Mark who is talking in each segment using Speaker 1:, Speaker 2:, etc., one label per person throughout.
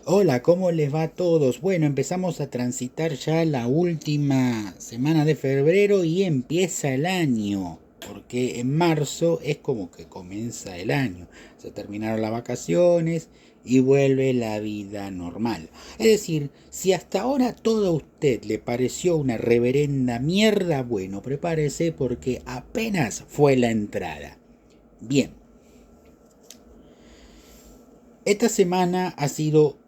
Speaker 1: Hola, ¿cómo les va a todos? Bueno, empezamos a transitar ya la última semana de febrero y empieza el año, porque en marzo es como que comienza el año. Se terminaron las vacaciones y vuelve la vida normal. Es decir, si hasta ahora todo a usted le pareció una reverenda mierda, bueno, prepárese porque apenas fue la entrada. Bien, esta semana ha sido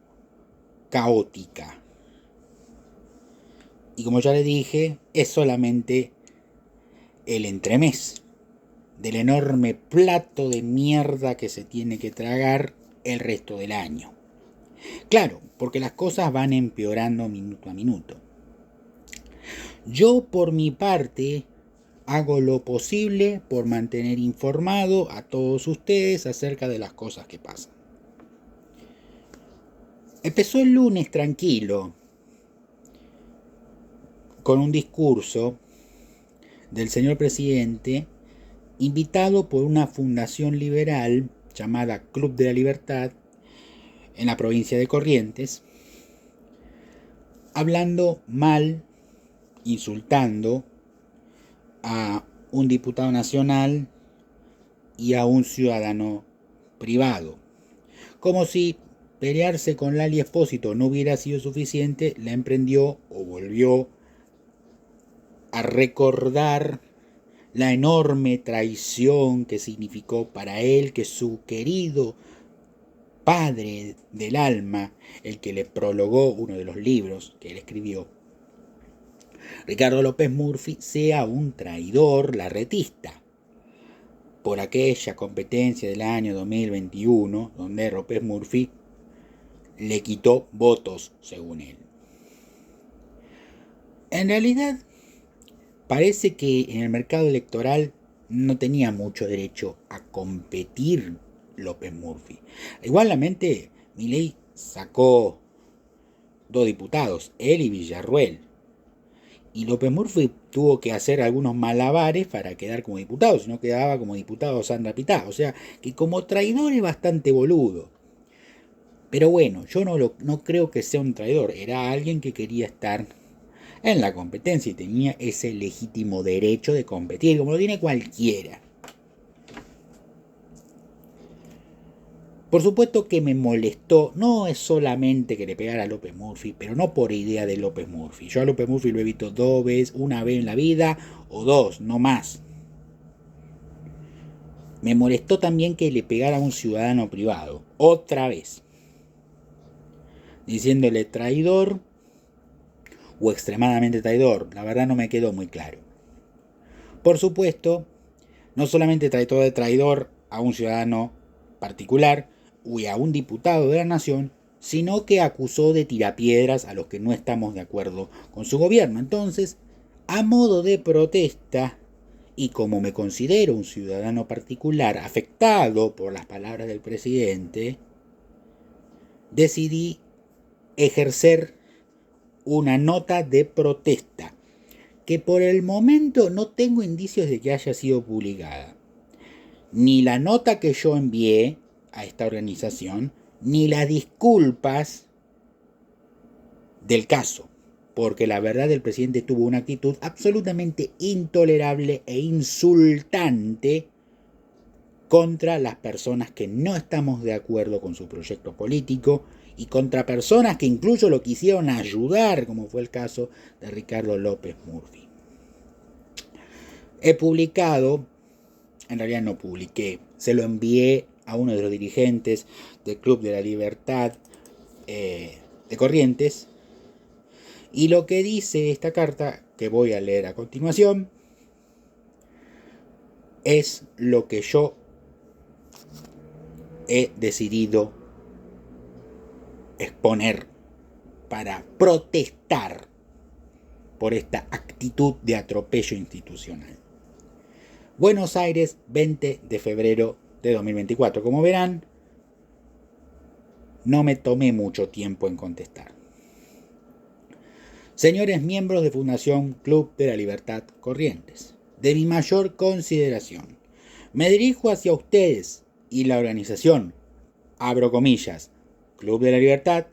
Speaker 1: caótica. Y como ya le dije, es solamente el entremés del enorme plato de mierda que se tiene que tragar el resto del año. Claro, porque las cosas van empeorando minuto a minuto. Yo por mi parte hago lo posible por mantener informado a todos ustedes acerca de las cosas que pasan. Empezó el lunes tranquilo, con un discurso del señor presidente invitado por una fundación liberal llamada Club de la Libertad en la provincia de Corrientes, hablando mal, insultando a un diputado nacional y a un ciudadano privado. Como si pelearse con Lali Espósito no hubiera sido suficiente, la emprendió o volvió a recordar la enorme traición que significó para él que su querido padre del alma, el que le prologó uno de los libros que él escribió, Ricardo López Murphy, sea un traidor larretista por aquella competencia del año 2021 donde López Murphy le quitó votos, según él. En realidad, parece que en el mercado electoral no tenía mucho derecho a competir López Murphy. Igualmente, Milei sacó dos diputados, él y Villarruel. Y López Murphy tuvo que hacer algunos malabares para quedar como diputado, si no quedaba como diputado Sandra Pitá. O sea, que como traidor es bastante boludo. Pero bueno, yo no creo que sea un traidor, era alguien que quería estar en la competencia y tenía ese legítimo derecho de competir, como lo tiene cualquiera. Por supuesto que me molestó, no es solamente que le pegara a López Murphy, pero no por idea de López Murphy. Yo a López Murphy lo he visto dos veces, una vez en la vida, o dos, no más. Me molestó también que le pegara a un ciudadano privado, otra vez, diciéndole traidor o extremadamente traidor. La verdad no me quedó muy claro. Por supuesto, no solamente trató de traidor a un ciudadano particular o a un diputado de la nación, sino que acusó de tirapiedras a los que no estamos de acuerdo con su gobierno. Entonces, a modo de protesta, y como me considero un ciudadano particular afectado por las palabras del presidente, decidí ejercer una nota de protesta, que por el momento no tengo indicios de que haya sido publicada. Ni la nota que yo envié a esta organización, ni las disculpas del caso, porque la verdad el presidente tuvo una actitud absolutamente intolerable e insultante contra las personas que no estamos de acuerdo con su proyecto político y contra personas que incluso lo quisieron ayudar, como fue el caso de Ricardo López Murphy. He publicado, en realidad no publiqué, se lo envié a uno de los dirigentes del Club de la Libertad de Corrientes, y lo que dice esta carta, que voy a leer a continuación, es lo que yo he decidido exponer para protestar por esta actitud de atropello institucional. Buenos Aires, 20 de febrero de 2024. Como verán, no me tomé mucho tiempo en contestar. Señores miembros de Fundación Club de la Libertad Corrientes, de mi mayor consideración, me dirijo hacia ustedes y la organización, abro comillas, Club de la Libertad,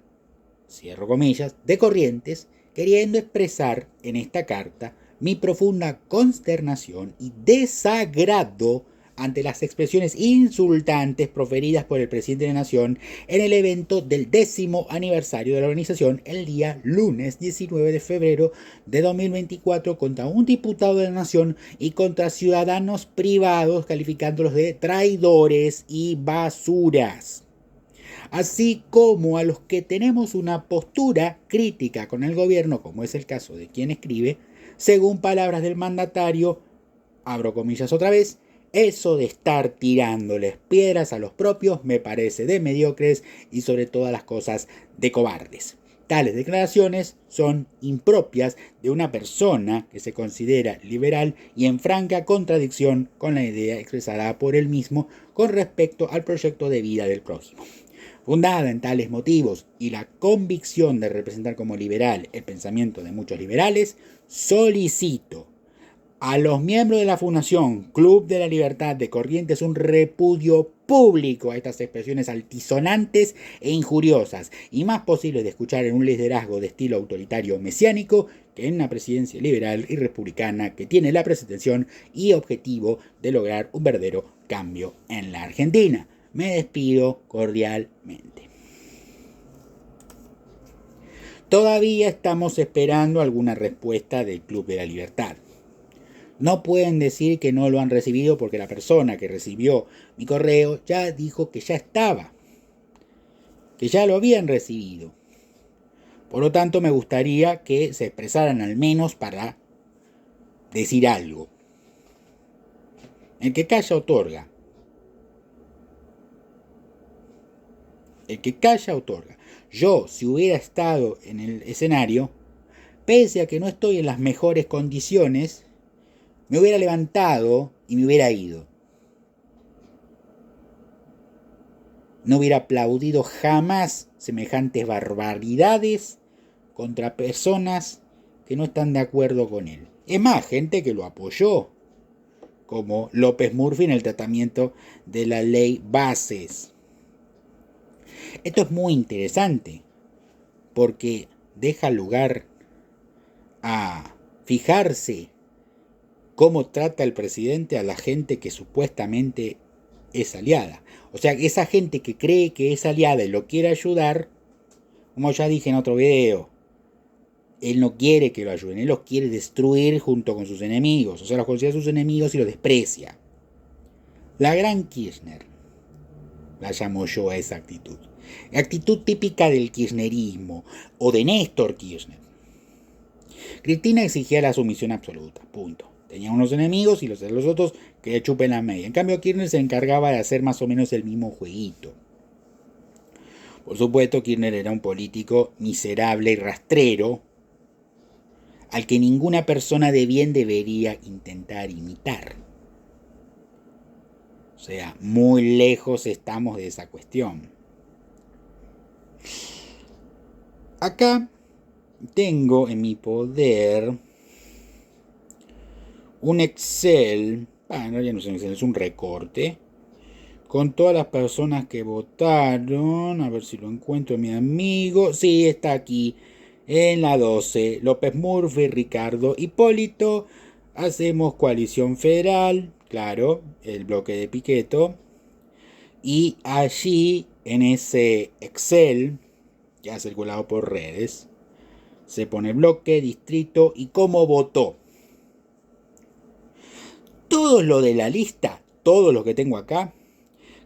Speaker 1: cierro comillas, de Corrientes, queriendo expresar en esta carta mi profunda consternación y desagrado ante las expresiones insultantes proferidas por el presidente de la Nación en el evento del 10º aniversario de la organización el día lunes 19 de febrero de 2024 contra un diputado de la Nación y contra ciudadanos privados, calificándolos de traidores y basuras, así como a los que tenemos una postura crítica con el gobierno, como es el caso de quien escribe, según palabras del mandatario, abro comillas otra vez, eso de estar tirándoles piedras a los propios me parece de mediocres y sobre todas las cosas de cobardes. Tales declaraciones son impropias de una persona que se considera liberal y en franca contradicción con la idea expresada por él mismo con respecto al proyecto de vida del prójimo. Fundada en tales motivos y la convicción de representar como liberal el pensamiento de muchos liberales, solicito a los miembros de la Fundación Club de la Libertad de Corrientes un repudio público a estas expresiones altisonantes e injuriosas y más posibles de escuchar en un liderazgo de estilo autoritario mesiánico que en una presidencia liberal y republicana que tiene la pretensión y objetivo de lograr un verdadero cambio en la Argentina. Me despido cordialmente. Todavía estamos esperando alguna respuesta del Club de la Libertad. No pueden decir que no lo han recibido porque la persona que recibió mi correo ya dijo que ya estaba, que ya lo habían recibido. Por lo tanto, me gustaría que se expresaran al menos para decir algo. El que calla otorga. El que calla otorga. Yo, si hubiera estado en el escenario, pese a que no estoy en las mejores condiciones, me hubiera levantado y me hubiera ido. No hubiera aplaudido jamás semejantes barbaridades contra personas que no están de acuerdo con él. Es más, gente que lo apoyó, como López Murphy en el tratamiento de la ley Bases. Esto es muy interesante porque deja lugar a fijarse cómo trata el presidente a la gente que supuestamente es aliada. O sea, esa gente que cree que es aliada y lo quiere ayudar, como ya dije en otro video, él no quiere que lo ayuden, él los quiere destruir junto con sus enemigos. O sea, los considera sus enemigos y los desprecia. La gran Kirchner, la llamo yo a esa actitud. Actitud típica del kirchnerismo o de Néstor Kirchner. Cristina exigía la sumisión absoluta, punto. Tenía unos enemigos y los de los otros que le chupen la media. En cambio, Kirchner se encargaba de hacer más o menos el mismo jueguito. Por supuesto, Kirchner era un político miserable y rastrero al que ninguna persona de bien debería intentar imitar. O sea, muy lejos estamos de esa cuestión. Acá tengo en mi poder un Excel, bueno, ya no es un Excel, es un recorte, con todas las personas que votaron. A ver si lo encuentro, mi amigo. Sí, está aquí, en la 12. López Murphy, Ricardo Hipólito. Hacemos coalición federal, claro, el bloque de Pichetto. Y allí, en ese Excel, ya circulado por redes, se pone bloque, distrito y cómo votó. Todo lo de la lista, todos los que tengo acá,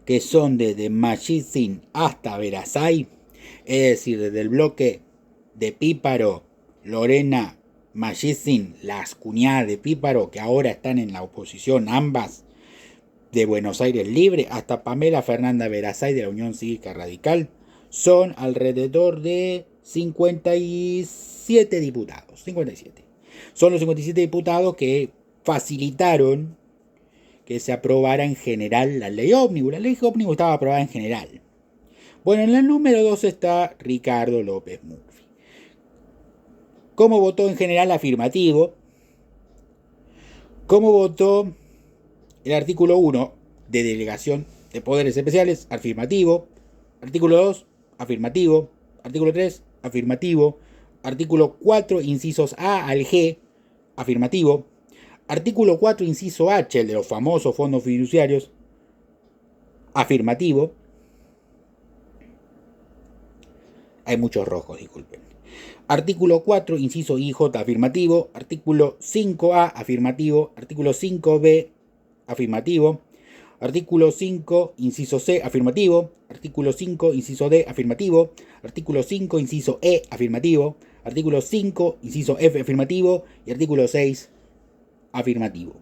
Speaker 1: que son desde Magicin hasta Verasay, es decir, desde el bloque de Píparo, Lorena, Magicin, las cuñadas de Píparo, que ahora están en la oposición, ambas, de Buenos Aires Libre, hasta Pamela Fernanda Verasay de la Unión Cívica Radical, son alrededor de 57 diputados. 57. Son los 57 diputados que facilitaron que se aprobara en general la ley ómnibus. La ley ómnibus estaba aprobada en general. Bueno, en la número 2 está Ricardo López Murphy. ¿Cómo votó en general? Afirmativo. ¿Cómo votó el artículo 1 de delegación de poderes especiales? Afirmativo. Artículo 2, afirmativo. Artículo 3, afirmativo. Artículo 4, incisos A al G, afirmativo. Artículo 4, inciso H, el de los famosos fondos fiduciarios, afirmativo. Hay muchos rojos, disculpen. Artículo 4, inciso IJ, afirmativo. Artículo 5A, afirmativo. Artículo 5B, afirmativo. Artículo 5, inciso C, afirmativo. Artículo 5, inciso D, afirmativo. Artículo 5, inciso E, afirmativo. Artículo 5, inciso F, afirmativo. Y artículo 6, afirmativo.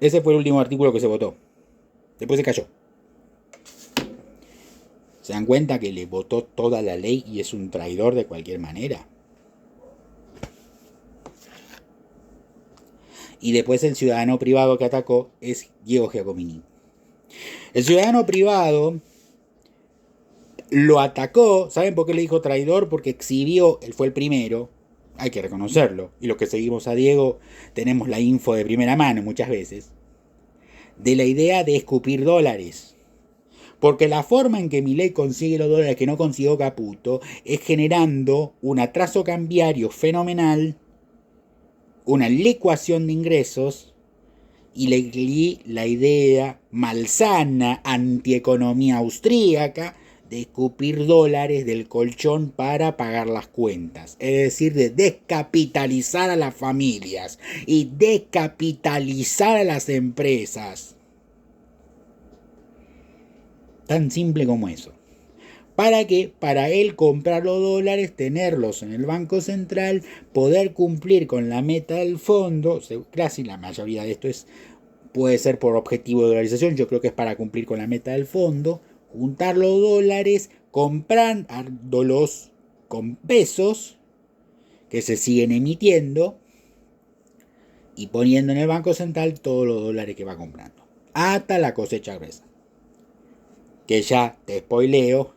Speaker 1: Ese fue el último artículo que se votó. Después se cayó. ¿Se dan cuenta que le votó toda la ley y es un traidor de cualquier manera? Y después el ciudadano privado que atacó es Diego Giacomini. El ciudadano privado lo atacó. ¿Saben por qué le dijo traidor? Porque exhibió, él fue el primero, hay que reconocerlo, y los que seguimos a Diego tenemos la info de primera mano muchas veces, de la idea de escupir dólares. Porque la forma en que Milei consigue los dólares que no consiguió Caputo es generando un atraso cambiario fenomenal, una licuación de ingresos y la idea malsana, antieconomía austríaca, de escupir dólares del colchón para pagar las cuentas. Es decir, de descapitalizar a las familias y descapitalizar a las empresas. Tan simple como eso. ¿Para qué? Para él comprar los dólares, tenerlos en el Banco Central, poder cumplir con la meta del fondo. Casi la mayoría de esto puede ser por objetivo de dolarización. Yo creo que es para cumplir con la meta del fondo. Juntar los dólares, comprándolos con pesos que se siguen emitiendo y poniendo en el Banco Central todos los dólares que va comprando. Hasta la cosecha gruesa. Que ya te spoileo,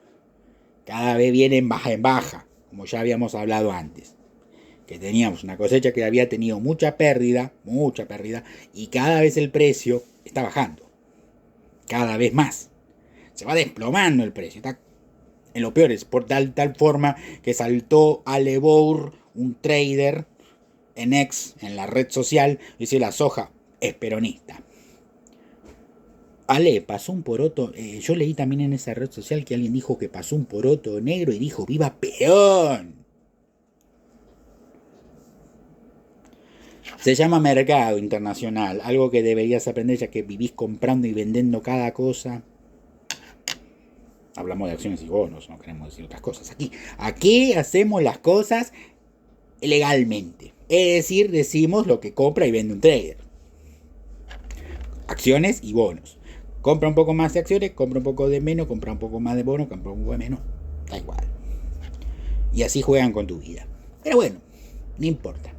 Speaker 1: cada vez viene en baja, como ya habíamos hablado antes. Que teníamos una cosecha que había tenido mucha pérdida, y cada vez el precio está bajando. Cada vez más. Se va desplomando el precio. Está en lo peor, es por tal forma que saltó Ale Bour, un trader en X, en la red social, y dice: la soja es peronista. Ale, pasó un poroto. Yo leí también en esa red social que alguien dijo que pasó un poroto negro y dijo: ¡viva Perón! Se llama mercado internacional, algo que deberías aprender ya que vivís comprando y vendiendo cada cosa. Hablamos de acciones y bonos, no queremos decir otras cosas. Aquí hacemos las cosas legalmente. Es decir, decimos lo que compra y vende un trader. Acciones y bonos. Compra un poco más de acciones, compra un poco de menos, compra un poco más de bonos, compra un poco de menos. Da igual. Y así juegan con tu vida. Pero bueno, no importa.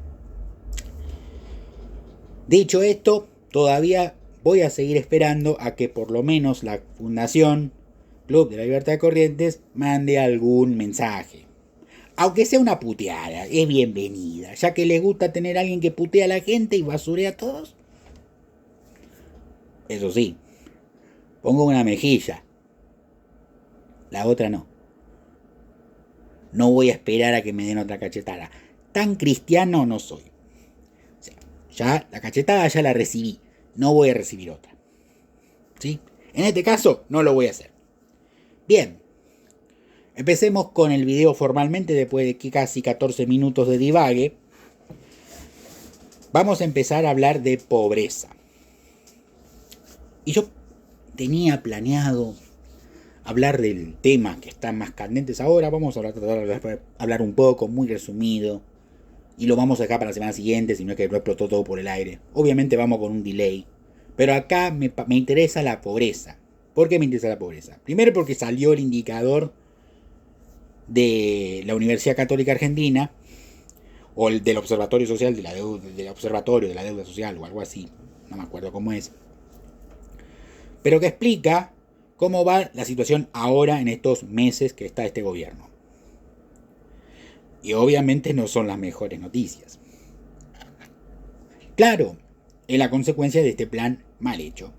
Speaker 1: Dicho esto, todavía voy a seguir esperando a que por lo menos la Fundación Club de la Libertad de Corrientes mande algún mensaje. Aunque sea una puteada, es bienvenida. Ya que les gusta tener a alguien que putea a la gente y basurea a todos. Eso sí, pongo una mejilla. La otra no. No voy a esperar a que me den otra cachetada. Tan cristiano no soy. O sea, ya la cachetada ya la recibí. No voy a recibir otra. ¿Sí? En este caso no lo voy a hacer. Bien. Empecemos con el video formalmente después de casi 14 minutos de divague. Vamos a empezar a hablar de pobreza. Y yo tenía planeado hablar del tema que están más candentes ahora. Vamos a tratar de hablar un poco, muy resumido. Y lo vamos a dejar para la semana siguiente, si no es que no explotó todo por el aire. Obviamente vamos con un delay. Pero acá me interesa la pobreza. ¿Por qué me interesa la pobreza? Primero porque salió el indicador de la Universidad Católica Argentina, o el del Observatorio Social de la Deuda, del Observatorio de la Deuda Social, o algo así. No me acuerdo cómo es. Pero que explica cómo va la situación ahora en estos meses que está este gobierno. Y obviamente no son las mejores noticias. Claro, es la consecuencia de este plan mal hecho,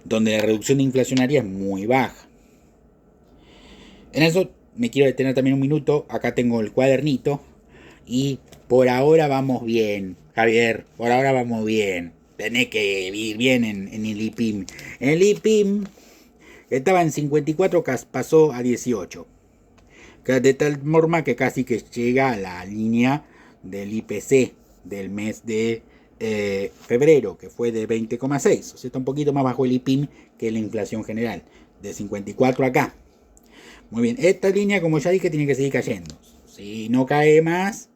Speaker 1: donde la reducción inflacionaria es muy baja. En eso me quiero detener también un minuto. Acá tengo el cuadernito. Y por ahora vamos bien, Javier. Por ahora vamos bien. Tenés que ir bien en el IPIM. En el IPIM, que estaba en 54, pasó a 18. De tal forma que casi que llega a la línea del IPC del mes de febrero, que fue de 20,6. O sea, está un poquito más bajo el IPIM que la inflación general. De 54 acá. Muy bien, esta línea, como ya dije, tiene que seguir cayendo. Si no cae más,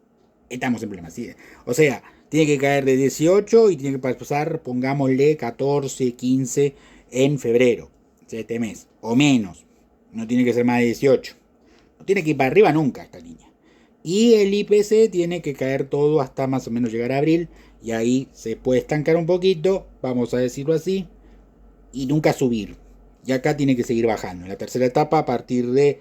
Speaker 1: estamos en problemas. ¿Sí? O sea, tiene que caer de 18 y tiene que pasar, pongámosle, 14, 15 en febrero, este mes, o menos. No tiene que ser más de 18. No tiene que ir para arriba nunca esta línea. Y el IPC tiene que caer todo hasta más o menos llegar a abril. Y ahí se puede estancar un poquito, vamos a decirlo así, y nunca subir. Y acá tiene que seguir bajando. En la tercera etapa, a partir de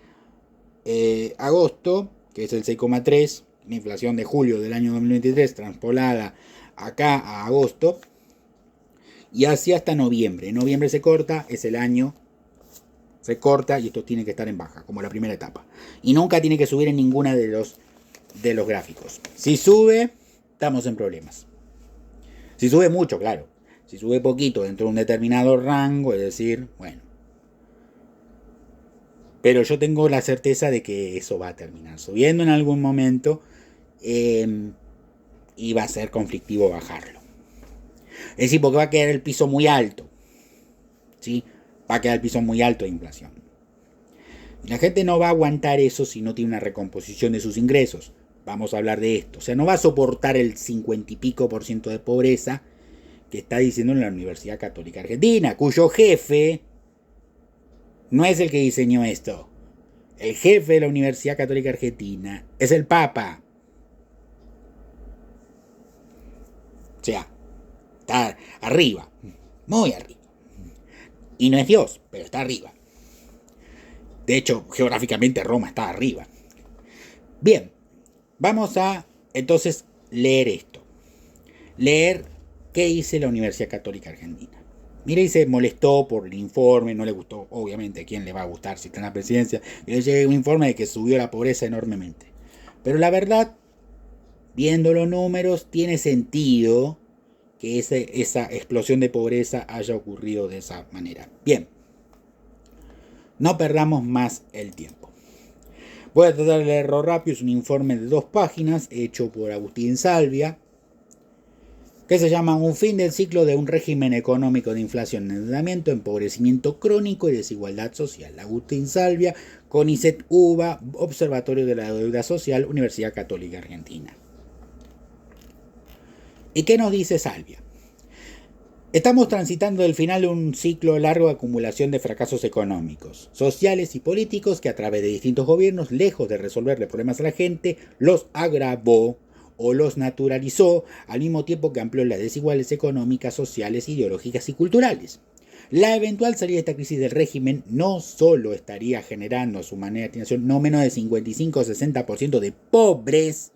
Speaker 1: agosto, que es el 6,3, la inflación de julio del año 2023, transpolada acá a agosto, y así hasta noviembre. En noviembre se corta, es el año, se corta y esto tiene que estar en baja, como la primera etapa. Y nunca tiene que subir en ninguna de los gráficos. Si sube, estamos en problemas. Si sube mucho, claro. Si sube poquito dentro de un determinado rango, es decir, bueno. Pero yo tengo la certeza de que eso va a terminar subiendo en algún momento y va a ser conflictivo bajarlo. Es decir, porque va a quedar el piso muy alto. ¿Sí? Va a quedar el piso muy alto de inflación. Y la gente no va a aguantar eso si no tiene una recomposición de sus ingresos. Vamos a hablar de esto. O sea, no va a soportar el 50 y pico por ciento de pobreza que está diciendo en la Universidad Católica Argentina, cuyo jefe no es el que diseñó esto. El jefe de la Universidad Católica Argentina es el Papa. O sea, está arriba, muy arriba. Y no es Dios, pero está arriba. De hecho, geográficamente Roma está arriba. Bien, vamos a entonces leer esto. Leer qué dice la Universidad Católica Argentina. Mira, y se molestó por el informe, no le gustó, obviamente, ¿a quién le va a gustar si está en la presidencia? Y le llega un informe de que subió la pobreza enormemente. Pero la verdad, viendo los números, tiene sentido que esa explosión de pobreza haya ocurrido de esa manera. Bien, no perdamos más el tiempo. Voy a tratar de leerlo rápido, es un informe de 2 páginas hecho por Agustín Salvia, que se llama Un fin del ciclo de un régimen económico de inflación, endeudamiento, empobrecimiento crónico y desigualdad social. Agustín Salvia, CONICET UBA, Observatorio de la Deuda Social, Universidad Católica Argentina. ¿Y qué nos dice Salvia? Estamos transitando el final de un ciclo largo de acumulación de fracasos económicos, sociales y políticos que a través de distintos gobiernos, lejos de resolverle problemas a la gente, los agravó o los naturalizó, al mismo tiempo que amplió las desigualdades económicas, sociales, ideológicas y culturales. La eventual salida de esta crisis del régimen no solo estaría generando a su manera de destinación no menos de 55 o 60% de pobres,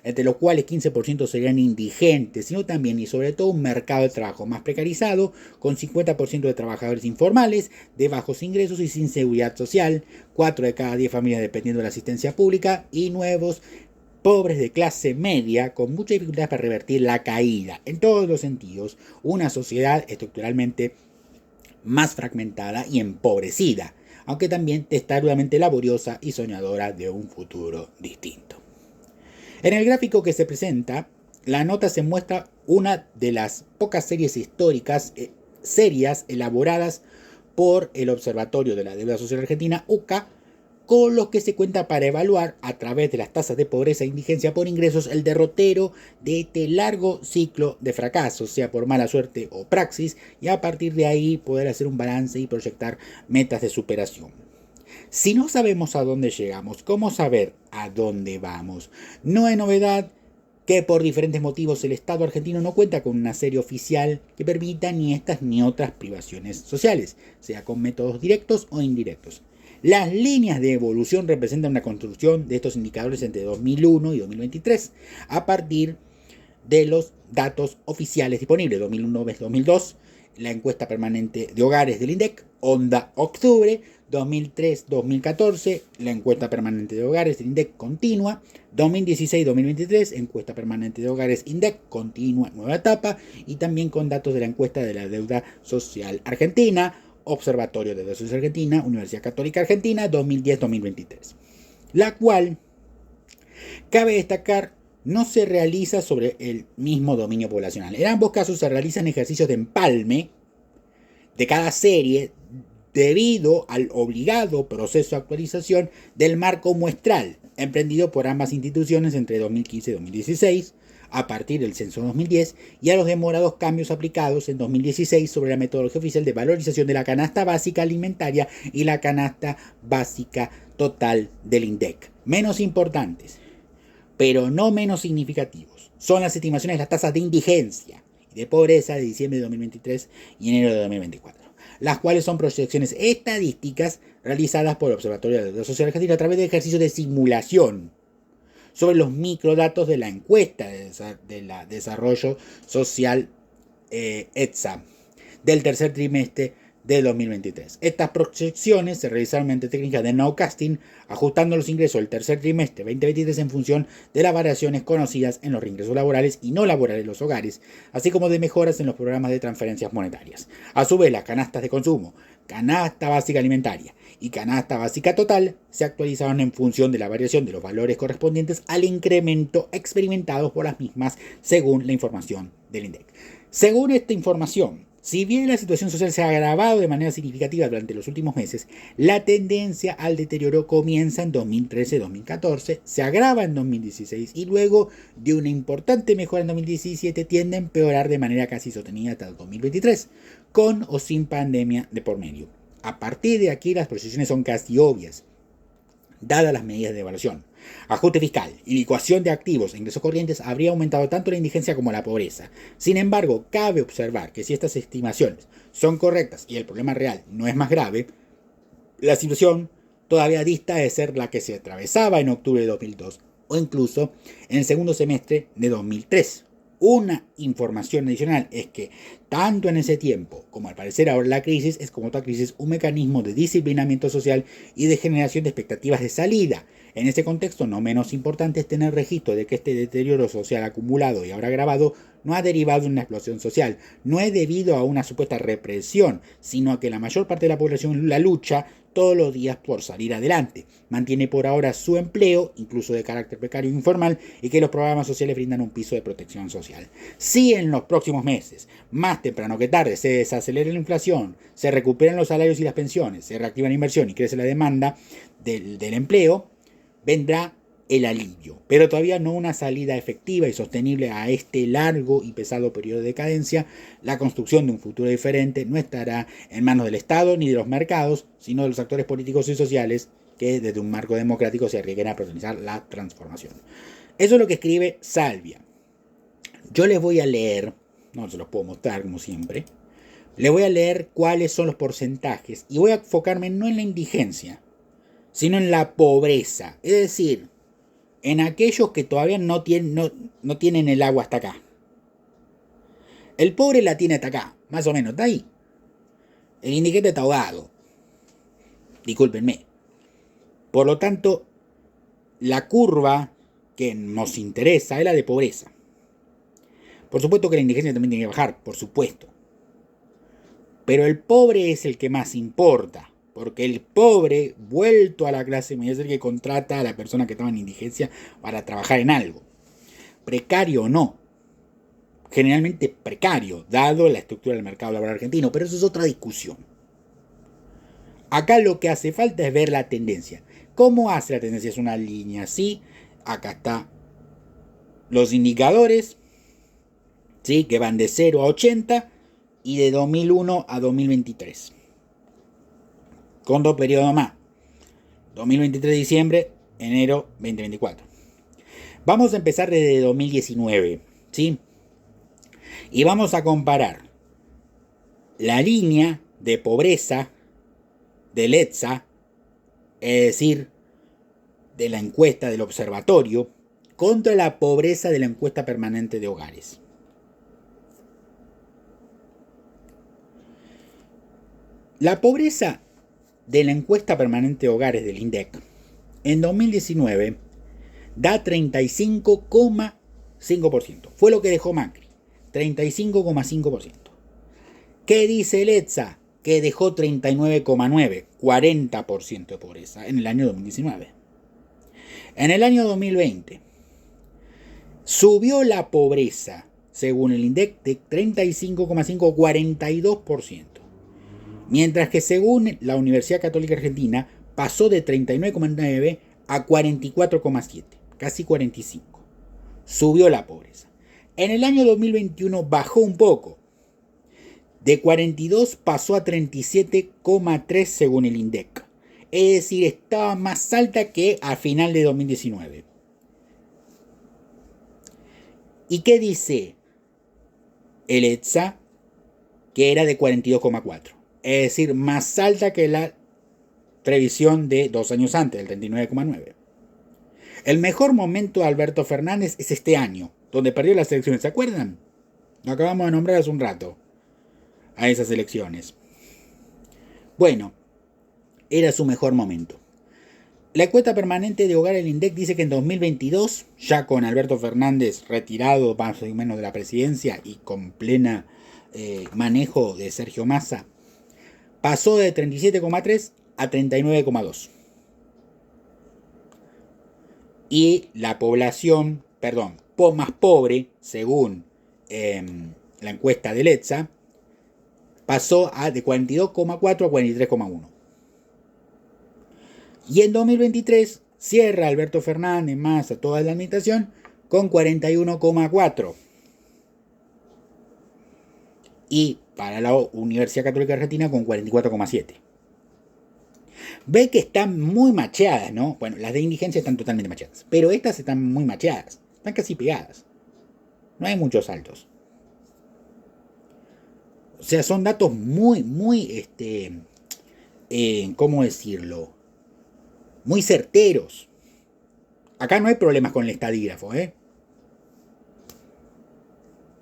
Speaker 1: entre los cuales 15% serían indigentes, sino también y sobre todo un mercado de trabajo más precarizado, con 50% de trabajadores informales, de bajos ingresos y sin seguridad social, 4 de cada 10 familias dependiendo de la asistencia pública y nuevos pobres de clase media con mucha dificultad para revertir la caída, en todos los sentidos, una sociedad estructuralmente más fragmentada y empobrecida, aunque también testarudamente laboriosa y soñadora de un futuro distinto. En el gráfico que se presenta, la nota se muestra una de las pocas series históricas serias elaboradas por el Observatorio de la Deuda Social Argentina, UCA, con los que se cuenta para evaluar a través de las tasas de pobreza e indigencia por ingresos el derrotero de este largo ciclo de fracasos, sea por mala suerte o praxis, y a partir de ahí poder hacer un balance y proyectar metas de superación. Si no sabemos a dónde llegamos, ¿cómo saber a dónde vamos? No es novedad que por diferentes motivos el Estado argentino no cuenta con una serie oficial que permita ni estas ni otras privaciones sociales, sea con métodos directos o indirectos. Las líneas de evolución representan una construcción de estos indicadores entre 2001 y 2023, a partir de los datos oficiales disponibles, 2001-2002, la encuesta permanente de hogares del INDEC, Onda Octubre. 2003-2014, la encuesta permanente de hogares del INDEC continua. 2016-2023, encuesta permanente de hogares INDEC continua, nueva etapa. Y también con datos de la encuesta de la deuda social argentina, Observatorio de Deuda Social Argentina, Universidad Católica Argentina, 2010-2023. La cual, cabe destacar, no se realiza sobre el mismo dominio poblacional. En ambos casos se realizan ejercicios de empalme de cada serie debido al obligado proceso de actualización del marco muestral emprendido por ambas instituciones entre 2015 y 2016, a partir del censo 2010, y a los demorados cambios aplicados en 2016 sobre la metodología oficial de valorización de la canasta básica alimentaria y la canasta básica total del INDEC. Menos importantes, pero no menos significativos, son las estimaciones de las tasas de indigencia y de pobreza de diciembre de 2023 y enero de 2024. Las cuales son proyecciones estadísticas realizadas por el Observatorio de la Deuda Social Argentina a través de ejercicios de simulación sobre los microdatos de la encuesta de desarrollo social ETSA del tercer trimestre de 2023. Estas proyecciones se realizaron mediante técnicas de nowcasting, ajustando los ingresos del tercer trimestre 2023 en función de las variaciones conocidas en los reingresos laborales y no laborales de los hogares, así como de mejoras en los programas de transferencias monetarias. A su vez, las canastas de consumo, canasta básica alimentaria y canasta básica total se actualizaron en función de la variación de los valores correspondientes al incremento experimentado por las mismas según la información del INDEC. Según esta información, si bien la situación social se ha agravado de manera significativa durante los últimos meses, la tendencia al deterioro comienza en 2013-2014, se agrava en 2016 y luego de una importante mejora en 2017 tiende a empeorar de manera casi sostenida hasta 2023, con o sin pandemia de por medio. A partir de aquí las proyecciones son casi obvias, dadas las medidas de evaluación. Ajuste fiscal y licuación de activos e ingresos corrientes habría aumentado tanto la indigencia como la pobreza. Sin embargo, cabe observar que si estas estimaciones son correctas y el problema real no es más grave, la situación todavía dista de ser la que se atravesaba en octubre de 2002 o incluso en el segundo semestre de 2003. Una información adicional es que tanto en ese tiempo como al parecer ahora la crisis es como toda crisis un mecanismo de disciplinamiento social y de generación de expectativas de salida. En este contexto no menos importante es tener registro de que este deterioro social acumulado y ahora agravado no ha derivado de una explosión social, no es debido a una supuesta represión, sino a que la mayor parte de la población la lucha todos los días por salir adelante, mantiene por ahora su empleo, incluso de carácter precario e informal, y que los programas sociales brindan un piso de protección social. Si en los próximos meses, más temprano que tarde, se desacelera la inflación, se recuperan los salarios y las pensiones, se reactiva la inversión y crece la demanda del empleo, vendrá el alivio, pero todavía no una salida efectiva y sostenible a este largo y pesado periodo de decadencia. La construcción de un futuro diferente no estará en manos del Estado ni de los mercados, sino de los actores políticos y sociales que desde un marco democrático se arriesguen a protagonizar la transformación. Eso es lo que escribe Salvia. Yo les voy a leer, no se los puedo mostrar como siempre, les voy a leer cuáles son los porcentajes y voy a enfocarme no en la indigencia, sino en la pobreza, es decir, en aquellos que todavía no tienen el agua hasta acá. El pobre la tiene hasta acá, más o menos, está ahí. El indigente está ahogado. Discúlpenme. Por lo tanto, la curva que nos interesa es la de pobreza. Por supuesto que la indigencia también tiene que bajar, por supuesto. Pero el pobre es el que más importa. Porque el pobre, vuelto a la clase media, es el que contrata a la persona que estaba en indigencia para trabajar en algo. Precario o no. Generalmente precario, dado la estructura del mercado laboral argentino. Pero eso es otra discusión. Acá lo que hace falta es ver la tendencia. ¿Cómo hace la tendencia? Es una línea así. Acá está los indicadores, ¿sí? Que van de 0 a 80 y de 2001 a 2023. Con 2 periodos más. 2023 de diciembre, enero 2024. Vamos a empezar desde 2019, ¿sí? Y vamos a comparar la línea de pobreza del ETSA, es decir, de la encuesta del observatorio, contra la pobreza de la encuesta permanente de hogares. La pobreza de la encuesta permanente de hogares del INDEC en 2019 da 35,5%. Fue lo que dejó Macri, 35,5%. ¿Qué dice el ETSA? Que dejó 39,9%, 40% de pobreza en el año 2019. En el año 2020 subió la pobreza, según el INDEC, de 35,5% a 42%. Mientras que según la Universidad Católica Argentina pasó de 39,9 a 44,7, casi 45. Subió la pobreza. En el año 2021 bajó un poco. De 42 pasó a 37,3 según el INDEC. Es decir, estaba más alta que a final de 2019. ¿Y qué dice el ETSA? Que era de 42,4. Es decir, más alta que la previsión de 2 años antes, del 39,9. El mejor momento de Alberto Fernández es este año, donde perdió las elecciones. ¿Se acuerdan? Lo acabamos de nombrar hace un rato a esas elecciones. Bueno, era su mejor momento. La encuesta permanente de hogar del INDEC dice que en 2022, ya con Alberto Fernández retirado más o menos de la presidencia y con plena manejo de Sergio Massa, pasó de 37,3 a 39,2. Y la población, más pobre, según la encuesta del ETSA, pasó de 42,4 a 43,1. Y en 2023 cierra Alberto Fernández más a toda la administración con 41,4. Y para la Universidad Católica Argentina con 44,7. Ve que están muy macheadas, ¿no? Bueno, las de indigencia están totalmente macheadas, pero estas están muy macheadas, están casi pegadas. No hay muchos saltos. O sea, son datos muy, ¿cómo decirlo? Muy certeros. Acá no hay problemas con el estadígrafo, ¿eh?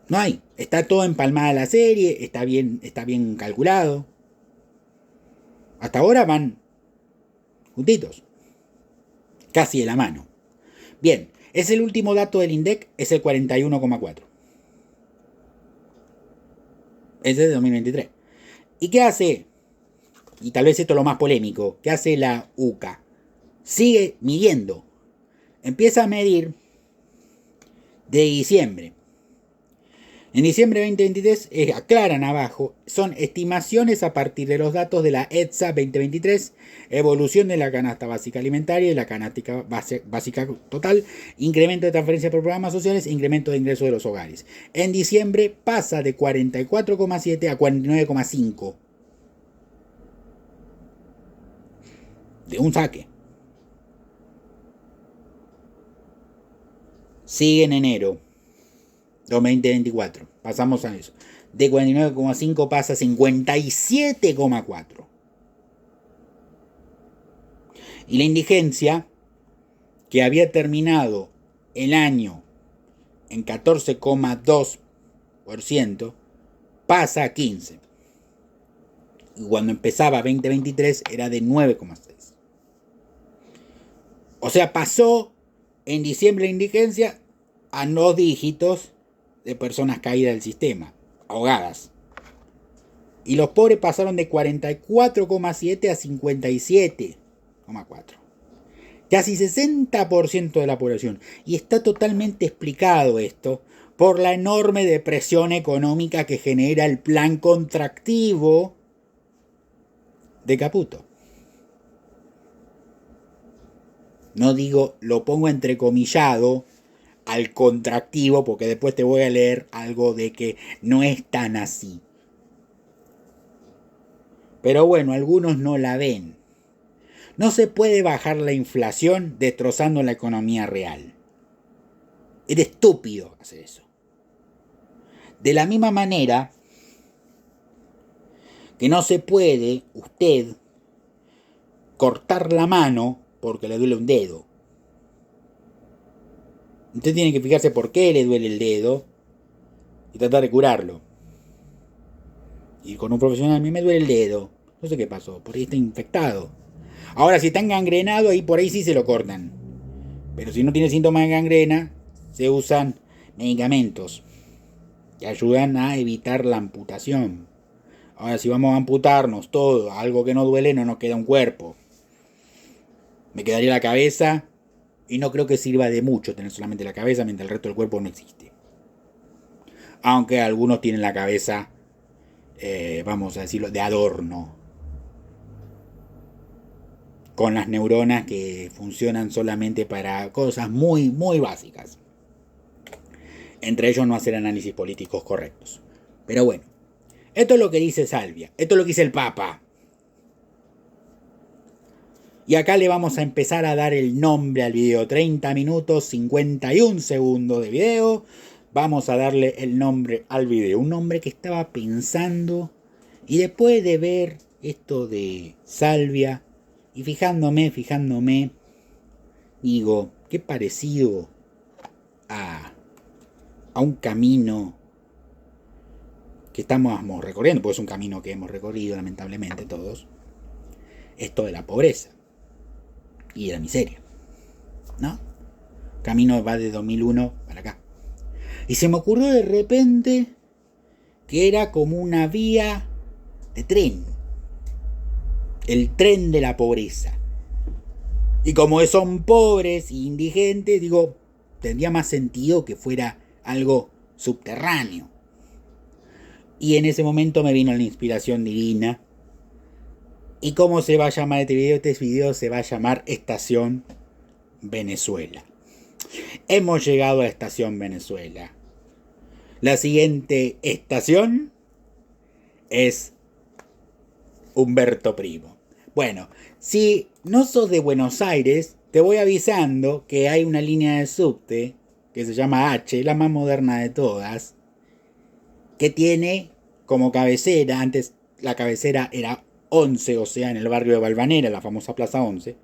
Speaker 1: No hay. Está todo empalmada la serie, está bien calculado. Hasta ahora van juntitos. Casi de la mano. Bien, es el último dato del INDEC, es el 41,4. Ese es de 2023. ¿Y qué hace? Y tal vez esto es lo más polémico. ¿Qué hace la UCA? Sigue midiendo. Empieza a medir de diciembre. En diciembre de 2023, aclaran abajo, son estimaciones a partir de los datos de la ETSA 2023, evolución de la canasta básica alimentaria y la canasta básica total, incremento de transferencias por programas sociales, incremento de ingresos de los hogares. En diciembre pasa de 44,7 a 49,5. De un saque. Sigue en enero 2024. Pasamos a eso. De 49,5 pasa a 57,4. Y la indigencia, que había terminado el año en 14,2%, pasa a 15. Y cuando empezaba 2023 era de 9,6. O sea, pasó en diciembre la indigencia a 2 dígitos de personas caídas del sistema, ahogadas. Y los pobres pasaron de 44,7 a 57,4. Casi 60% de la población. Y está totalmente explicado esto por la enorme depresión económica que genera el plan contractivo de Caputo. No digo, lo pongo entrecomillado al contractivo, porque después te voy a leer algo de que no es tan así. Pero bueno, algunos no la ven. No se puede bajar la inflación destrozando la economía real. Es estúpido hacer eso. De la misma manera que no se puede usted cortar la mano porque le duele un dedo. Usted tiene que fijarse por qué le duele el dedo y tratar de curarlo. Y con un profesional, a mí me duele el dedo. No sé qué pasó, por ahí está infectado. Ahora, si está engangrenado, ahí por ahí sí se lo cortan. Pero si no tiene síntomas de gangrena, se usan medicamentos que ayudan a evitar la amputación. Ahora, si vamos a amputarnos todo, algo que no duele, no nos queda un cuerpo. Me quedaría la cabeza y no creo que sirva de mucho tener solamente la cabeza mientras el resto del cuerpo no existe. Aunque algunos tienen la cabeza, vamos a decirlo, de adorno. Con las neuronas que funcionan solamente para cosas muy, muy básicas. Entre ellos no hacer análisis políticos correctos. Pero bueno, esto es lo que dice Salvia, esto es lo que dice el Papa. Y acá le vamos a empezar a dar el nombre al video. 30 minutos, 51 segundos de video. Vamos a darle el nombre al video. Un nombre que estaba pensando. Y después de ver esto de Salvia, y fijándome, digo, qué parecido a un camino que estamos recorriendo, porque es un camino que hemos recorrido lamentablemente todos, esto de la pobreza y de la miseria, ¿no? El camino va de 2001 para acá. Y se me ocurrió de repente que era como una vía de tren, el tren de la pobreza. Y como son pobres e indigentes, digo, tendría más sentido que fuera algo subterráneo. Y en ese momento me vino la inspiración divina. ¿Y cómo se va a llamar este video? Este video se va a llamar Estación Venezuela. Hemos llegado a Estación Venezuela. La siguiente estación es Humberto Primo. Bueno, si no sos de Buenos Aires, te voy avisando que hay una línea de subte que se llama H, la más moderna de todas, que tiene como cabecera, antes la cabecera era 11, o sea, en el barrio de Valvanera, la famosa Plaza 11,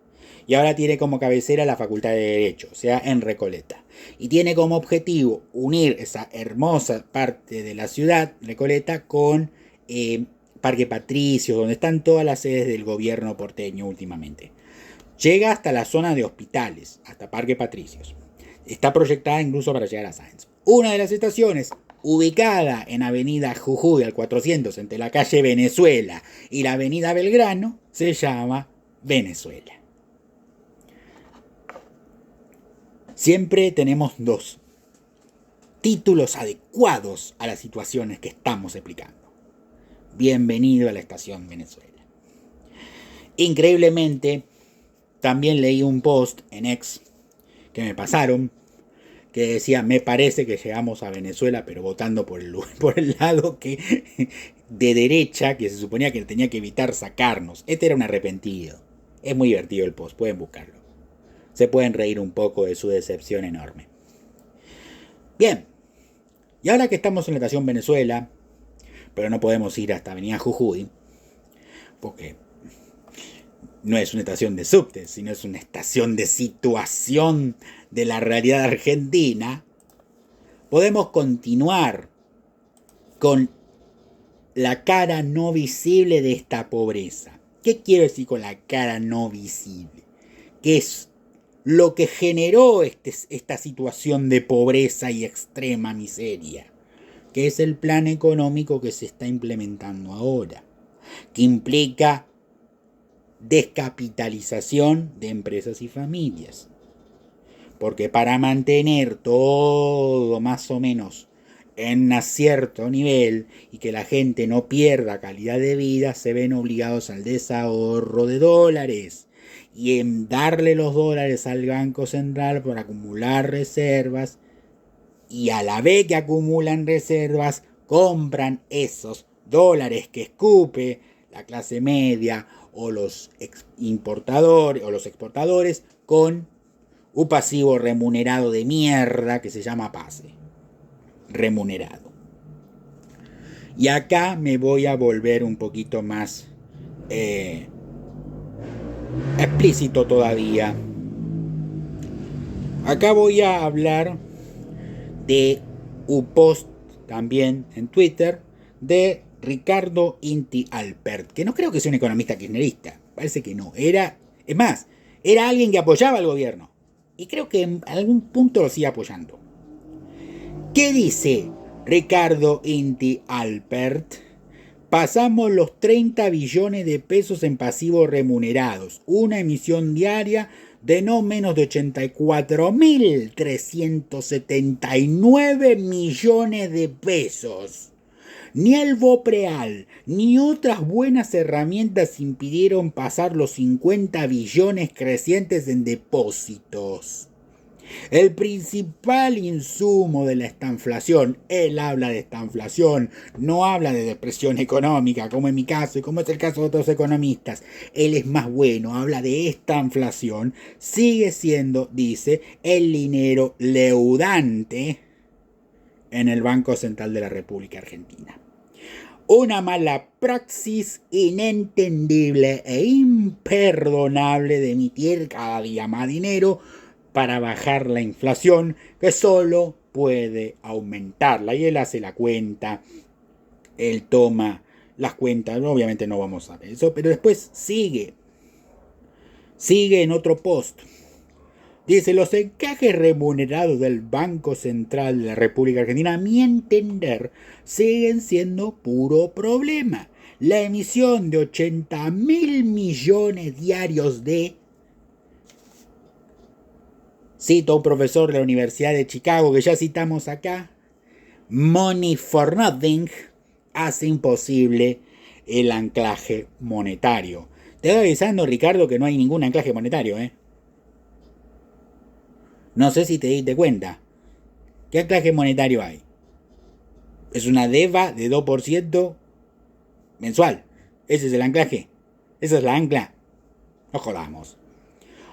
Speaker 1: y ahora tiene como cabecera la Facultad de Derecho, o sea, en Recoleta. Y tiene como objetivo unir esa hermosa parte de la ciudad, Recoleta, con Parque Patricios, donde están todas las sedes del gobierno porteño últimamente. Llega hasta la zona de hospitales, hasta Parque Patricios. Está proyectada incluso para llegar a Sáenz. Una de las estaciones, ubicada en Avenida Jujuy al 400, entre la calle Venezuela y la Avenida Belgrano, se llama Venezuela. Siempre tenemos dos títulos adecuados a las situaciones que estamos explicando. Bienvenido a la Estación Venezuela. Increíblemente, también leí un post en X que me pasaron que decía, me parece que llegamos a Venezuela, pero votando por el lado que de derecha, que se suponía que tenía que evitar sacarnos. Este era un arrepentido. Es muy divertido el post, pueden buscarlo. Se pueden reír un poco de su decepción enorme. Bien, y ahora que estamos en la Estación Venezuela, pero no podemos ir hasta Avenida Jujuy, porque no es una estación de subte, sino es una estación de situación de la realidad argentina, podemos continuar con la cara no visible de esta pobreza. ¿Qué quiero decir con la cara no visible? ¿Qué es lo que generó esta situación de pobreza y extrema miseria? Que es el plan económico que se está implementando ahora, que implica descapitalización de empresas y familias. Porque para mantener todo más o menos en un cierto nivel y que la gente no pierda calidad de vida, se ven obligados al desahorro de dólares y en darle los dólares al Banco Central para acumular reservas, y a la vez que acumulan reservas, compran esos dólares que escupe la clase media o los importadores o los exportadores con un pasivo remunerado de mierda que se llama PASE. Remunerado. Y acá me voy a volver un poquito más explícito todavía. Acá voy a hablar de un post también en Twitter de Ricardo Inti Alpert, que no creo que sea un economista kirchnerista, parece que no, era alguien que apoyaba al gobierno, y creo que en algún punto lo sigue apoyando. ¿Qué dice Ricardo Inti Alpert? Pasamos los 30 billones de pesos en pasivos remunerados, una emisión diaria de no menos de 84.379 millones de pesos. Ni el Bopreal ni otras buenas herramientas impidieron pasar los 50 billones crecientes en depósitos. El principal insumo de la estanflación, él habla de estanflación, no habla de depresión económica, como en mi caso y como es el caso de otros economistas. Él es más bueno, habla de estanflación, sigue siendo, dice, el dinero leudante en el Banco Central de la República Argentina. Una mala praxis inentendible e imperdonable de emitir cada día más dinero para bajar la inflación, que solo puede aumentarla. Y él hace la cuenta, él toma las cuentas, obviamente no vamos a ver eso, pero después sigue en otro post. Dice, los encajes remunerados del Banco Central de la República Argentina, a mi entender, siguen siendo puro problema. La emisión de 80.000 millones diarios de... Cito a un profesor de la Universidad de Chicago que ya citamos acá. Money for nothing hace imposible el anclaje monetario. Te voy avisando, Ricardo, que no hay ningún anclaje monetario, No sé si te diste cuenta. ¿Qué anclaje monetario hay? Es una DEVA de 2% mensual. Ese es el anclaje. Esa es la ancla. No jodamos.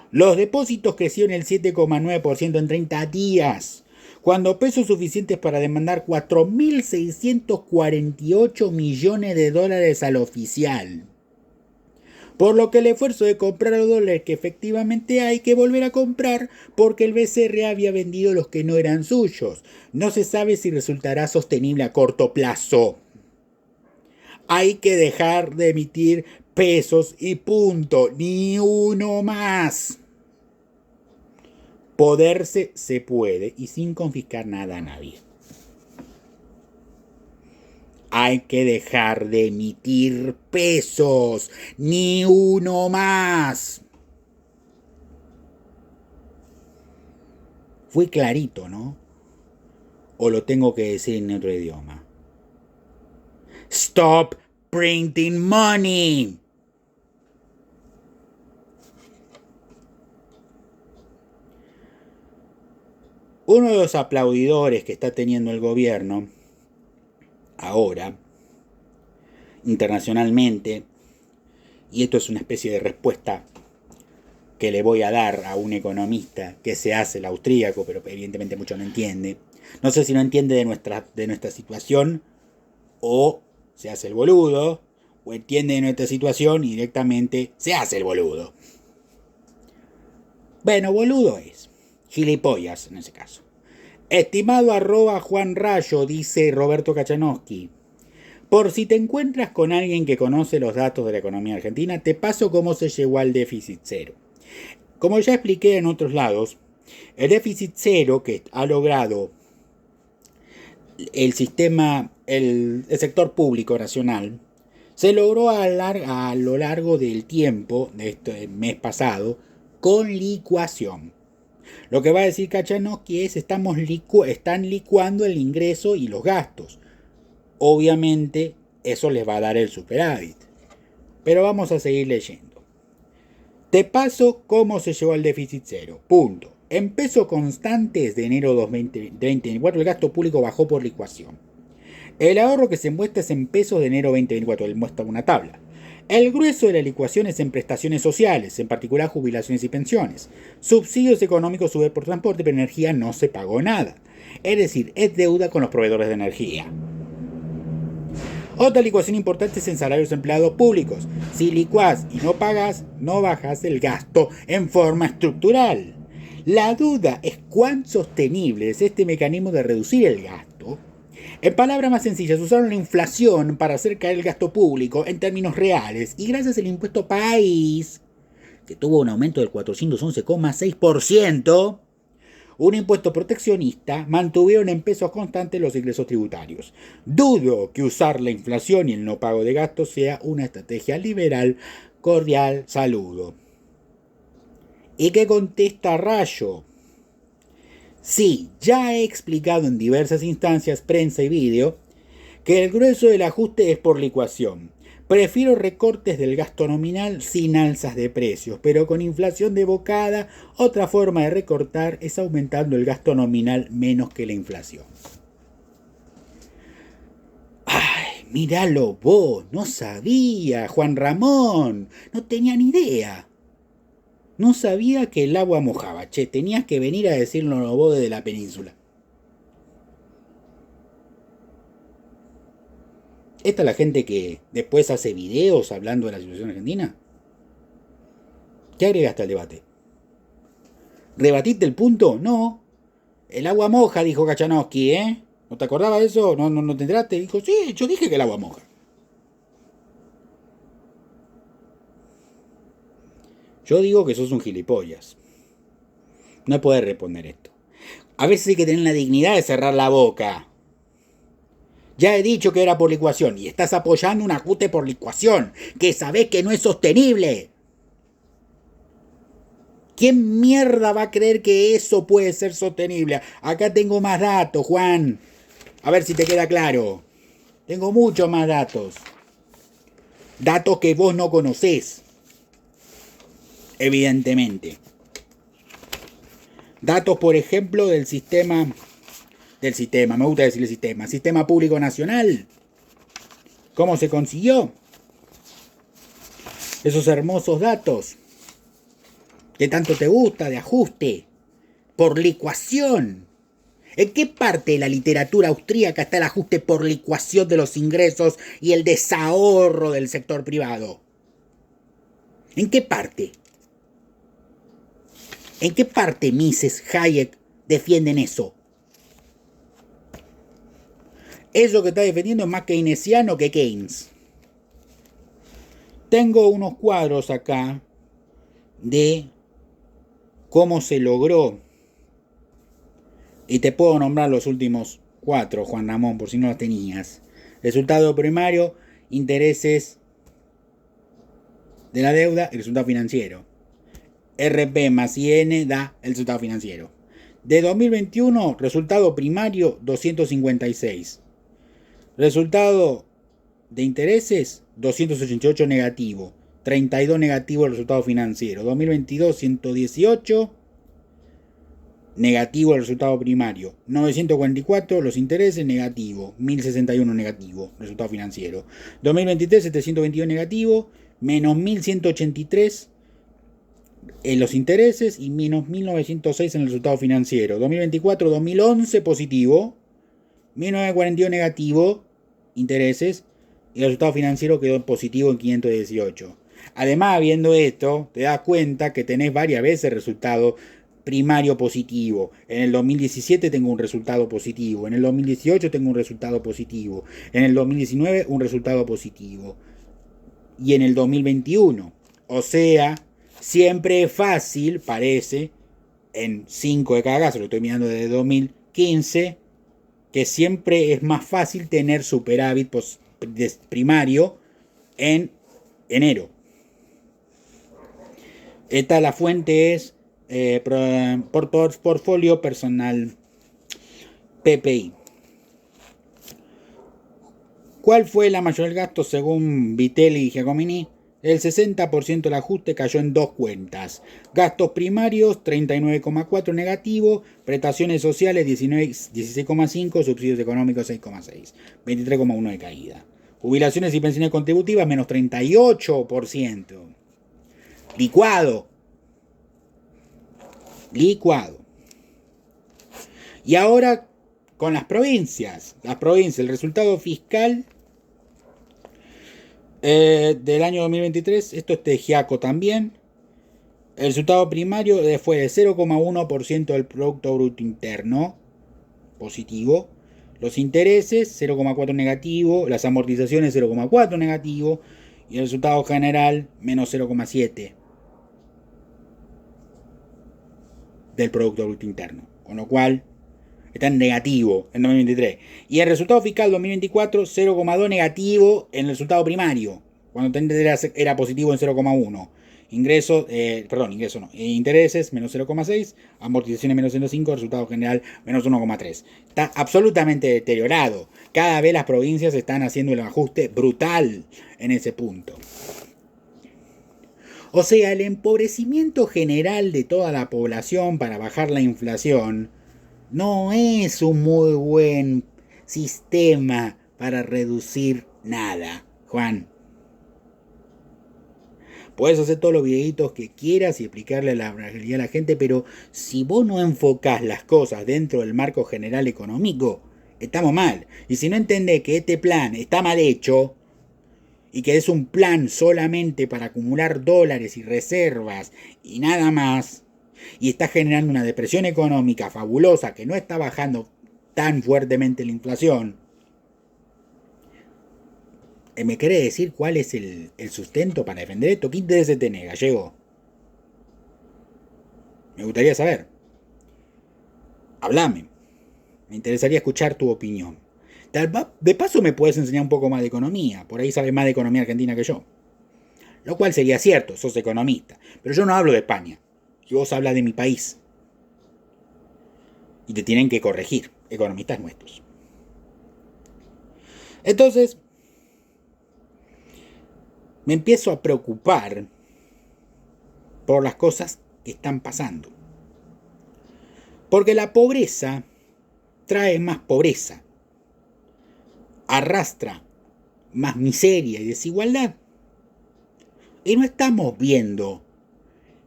Speaker 1: Los depósitos crecieron el 7,9% en 30 días, cuando pesos suficientes para demandar 4.648 millones de dólares al oficial. Por lo que el esfuerzo de comprar los dólares que efectivamente hay que volver a comprar porque el BCR había vendido los que no eran suyos. No se sabe si resultará sostenible a corto plazo. Hay que dejar de emitir pesos y punto, ni uno más. Poderse se puede y sin confiscar nada a nadie. Hay que dejar de emitir pesos, ni uno más. Fue clarito, ¿no? ¿O lo tengo que decir en otro idioma? Stop printing money. Uno de los aplaudidores que está teniendo el gobierno ahora, internacionalmente, y esto es una especie de respuesta que le voy a dar a un economista que se hace el austríaco, pero evidentemente mucho no entiende. No sé si no entiende de nuestra situación, o se hace el boludo, o entiende de nuestra situación y directamente se hace el boludo. Bueno, boludo es. Gilipollas en ese caso. Estimado @Juan Rayo, dice Roberto Kachanowski. Por si te encuentras con alguien que conoce los datos de la economía argentina, te paso cómo se llegó al déficit cero. Como ya expliqué en otros lados, el déficit cero que ha logrado el sistema, el sector público nacional, se logró a lo largo del tiempo, de este mes pasado, con licuación. Lo que va a decir Kachanowski es están licuando el ingreso y los gastos. Obviamente eso les va a dar el superávit. Pero vamos a seguir leyendo. Te paso cómo se llegó al déficit cero. Punto. En pesos constantes de enero de 2024 el gasto público bajó por licuación. El ahorro que se muestra es en pesos de enero 2024. Él muestra una tabla. El grueso de la licuación es en prestaciones sociales, en particular jubilaciones y pensiones. Subsidios económicos sube por transporte, pero energía no se pagó nada. Es decir, es deuda con los proveedores de energía. Otra licuación importante es en salarios empleados públicos. Si licuás y no pagás, no bajás el gasto en forma estructural. La duda es cuán sostenible es este mecanismo de reducir el gasto En palabras más sencillas, usaron la inflación para hacer caer el gasto público en términos reales y gracias al impuesto país, que tuvo un aumento del 411,6%, un impuesto proteccionista, mantuvieron en pesos constantes los ingresos tributarios. Dudo que usar la inflación y el no pago de gastos sea una estrategia liberal. Cordial saludo. ¿Y qué contesta Rayo? Sí, ya he explicado en diversas instancias, prensa y vídeo, que el grueso del ajuste es por licuación. Prefiero recortes del gasto nominal sin alzas de precios, pero con inflación devocada, otra forma de recortar es aumentando el gasto nominal menos que la inflación. ¡Ay, míralo vos! No sabía, Juan Ramón. No tenía ni idea. No sabía que el agua mojaba. Che, tenías que venir a decirlo vos desde la península. ¿Esta es la gente que después hace videos hablando de la situación argentina? ¿Qué agregaste al debate? ¿Rebatiste el punto? No. El agua moja, dijo Kachanowski, ¿eh? ¿No te acordabas de eso? ¿No te enteraste? Dijo, sí, yo dije que el agua moja. Yo digo que sos un gilipollas. No podés responder esto. A veces hay que tener la dignidad de cerrar la boca. Ya he dicho que era por licuación y estás apoyando un ajuste por licuación, que sabés que no es sostenible. ¿Quién mierda va a creer que eso puede ser sostenible? Acá tengo más datos, Juan. A ver si te queda claro. Tengo muchos más datos. Datos que vos no conocés. Evidentemente. Datos, por ejemplo, del sistema, me gusta decirle sistema público nacional. ¿Cómo se consiguió? Esos hermosos datos que tanto te gusta, de ajuste, por licuación. ¿En qué parte de la literatura austríaca está el ajuste por licuación de los ingresos y el desahorro del sector privado? ¿En qué parte? ¿En qué parte Mises, Hayek defienden eso? Eso que está defendiendo es más keynesiano que Keynes. Tengo unos cuadros acá de cómo se logró. Y te puedo nombrar los últimos 4, Juan Ramón, por si no los tenías. Resultado primario, intereses de la deuda y resultado financiero. RP más IN da el resultado financiero. De 2021, resultado primario 256. Resultado de intereses 288 negativo. 32 negativo el resultado financiero. 2022 118 negativo el resultado primario. 944 los intereses negativo. 1061 negativo resultado financiero. 2023 722 negativo. Menos 1183 en los intereses y menos 1906 en el resultado financiero. 2024 2011 positivo. 1942 negativo intereses y el resultado financiero quedó positivo en 518. Además, viendo esto, te das cuenta que tenés varias veces resultado primario positivo. En el 2017 tengo un resultado positivo. En el 2018 tengo un resultado positivo. En el 2019 un resultado positivo. Y en el 2021. O sea, siempre es fácil, parece, en 5 de cada caso, lo estoy mirando desde 2015, que siempre es más fácil tener superávit primario en enero. La fuente es por portfolio personal PPI. ¿Cuál fue la mayor gasto según Vitelli y Giacomini? El 60% del ajuste cayó en 2 cuentas. Gastos primarios 39,4 negativo, prestaciones sociales 16,5, subsidios económicos 6,6, 23,1 de caída. Jubilaciones y pensiones contributivas menos 38%. Licuado. Y ahora con las provincias. El resultado fiscal del año 2023, esto es de Giaco también. El resultado primario fue de 0,1% del Producto Bruto Interno, positivo. Los intereses 0,4 negativo, las amortizaciones 0,4 negativo y el resultado general menos 0,7 del Producto Bruto Interno. Con lo cual está en negativo en 2023. Y el resultado fiscal 2024 0,2 negativo en el resultado primario, cuando era positivo en 0,1. Intereses menos 0,6, amortizaciones menos 0,5, resultado general menos 1,3. Está absolutamente deteriorado. Cada vez las provincias están haciendo el ajuste brutal en ese punto. O sea, el empobrecimiento general de toda la población para bajar la inflación no es un muy buen sistema para reducir nada, Juan. Puedes hacer todos los videitos que quieras y explicarle la realidad a la gente, pero si vos no enfocás las cosas dentro del marco general económico, estamos mal. Y si no entendés que este plan está mal hecho y que es un plan solamente para acumular dólares y reservas y nada más, y está generando una depresión económica fabulosa que no está bajando tan fuertemente la inflación, ¿me quiere decir cuál es el sustento para defender esto? ¿Qué interés tenés, gallego? Me gustaría saber. Hablame. Me interesaría escuchar tu opinión. De paso me puedes enseñar un poco más de economía. Por ahí sabes más de economía argentina que yo. Lo cual sería cierto, sos economista. Pero yo no hablo de España. Y vos hablas de mi país. Y te tienen que corregir, economistas nuestros. Entonces, me empiezo a preocupar por las cosas que están pasando. Porque la pobreza trae más pobreza, arrastra más miseria y desigualdad. Y no estamos viendo